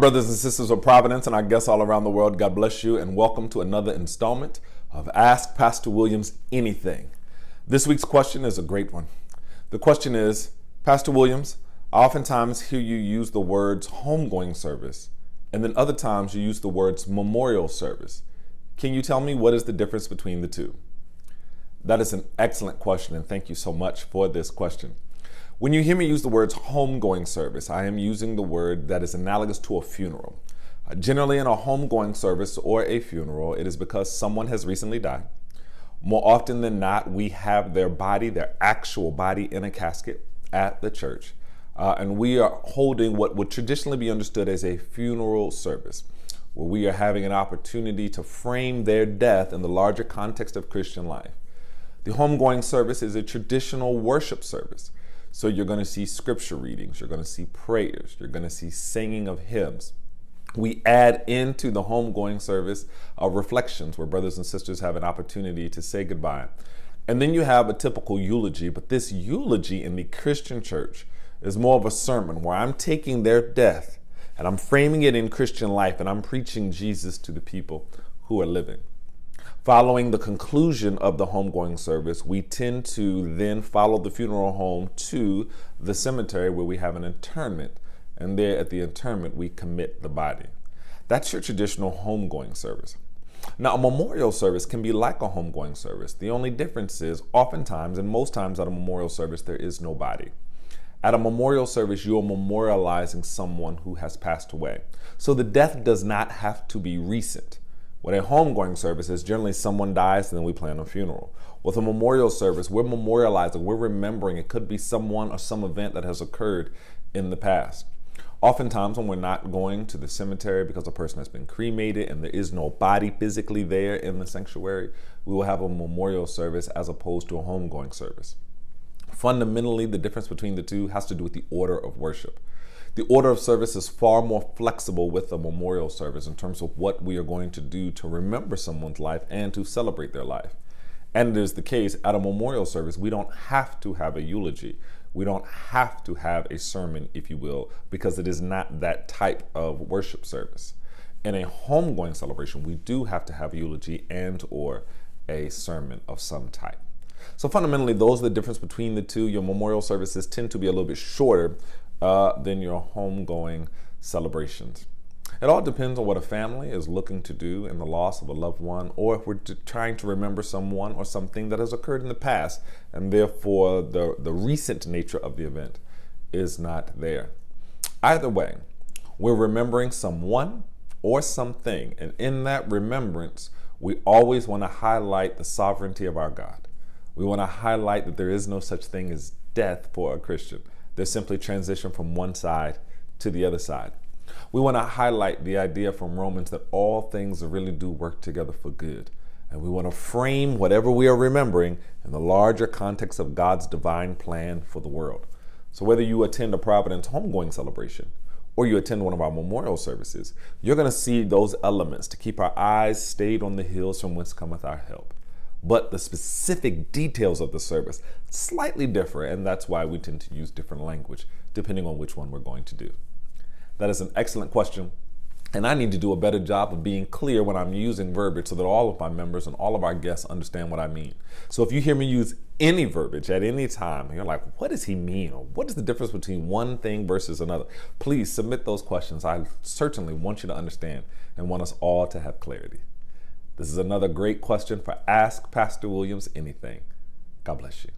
brothers and sisters of Providence and our guests all around the world, God bless you and welcome to another installment of Ask Pastor Williams Anything. This week's question is a great one. The question is, Pastor Williams, I oftentimes hear you use the words homegoing service, and then other times you use the words memorial service. Can you tell me what is the difference between the two? That is an excellent question, and thank you so much for this question. When you hear me use the words homegoing service, I am using the word that is analogous to a funeral. Generally, in a homegoing service or a funeral, it is because someone has recently died. More often than not, we have their body, their actual body, in a casket at the church. And we are holding what would traditionally be understood as a funeral service, where we are having an opportunity to frame their death in the larger context of Christian life. The homegoing service is a traditional worship service. So you're going to see scripture readings, you're going to see prayers, you're going to see singing of hymns. We add into the homegoing service reflections where brothers and sisters have an opportunity to say goodbye. And then you have a typical eulogy, but this eulogy in the Christian church is more of a sermon where I'm taking their death and I'm framing it in Christian life and I'm preaching Jesus to the people who are living. Following the conclusion of the homegoing service, we tend to then follow the funeral home to the cemetery where we have an interment. And there at the interment, we commit the body. That's your traditional homegoing service. Now, a memorial service can be like a homegoing service. The only difference is oftentimes, and most times at a memorial service, there is no body. At a memorial service, you're memorializing someone who has passed away. So the death does not have to be recent. With a homegoing service is generally someone dies and then we plan a funeral. With a memorial service, we're memorializing, we're remembering. It could be someone or some event that has occurred in the past. Oftentimes when we're not going to the cemetery because a person has been cremated and there is no body physically there in the sanctuary, we will have a memorial service as opposed to a homegoing service. Fundamentally, the difference between the two has to do with the order of worship. The order of service is far more flexible with a memorial service in terms of what we are going to do to remember someone's life and to celebrate their life. And it is the case at a memorial service, we don't have to have a eulogy. We don't have to have a sermon, if you will, because it is not that type of worship service. In a homegoing celebration, we do have to have a eulogy and or a sermon of some type. So fundamentally, those are the difference between the two. Your memorial services tend to be a little bit shorter than your homegoing celebrations. It all depends on what a family is looking to do in the loss of a loved one, or if we're trying to remember someone or something that has occurred in the past, and therefore the recent nature of the event is not there. Either way, we're remembering someone or something, and in that remembrance, we always want to highlight the sovereignty of our God. We want to highlight that there is no such thing as death for a Christian. There's simply transition from one side to the other side. We want to highlight the idea from Romans that all things really do work together for good. And we want to frame whatever we are remembering in the larger context of God's divine plan for the world. So whether you attend a Providence homegoing celebration or you attend one of our memorial services, you're going to see those elements to keep our eyes stayed on the hills from whence cometh our help. But the specific details of the service slightly differ, and that's why we tend to use different language depending on which one we're going to do. That is an excellent question, and I need to do a better job of being clear when I'm using verbiage so that all of my members and all of our guests understand what I mean. So if you hear me use any verbiage at any time, and you're like, what does he mean? Or what is the difference between one thing versus another? Please submit those questions. I certainly want you to understand and want us all to have clarity. This is another great question for Ask Pastor Williams Anything. God bless you.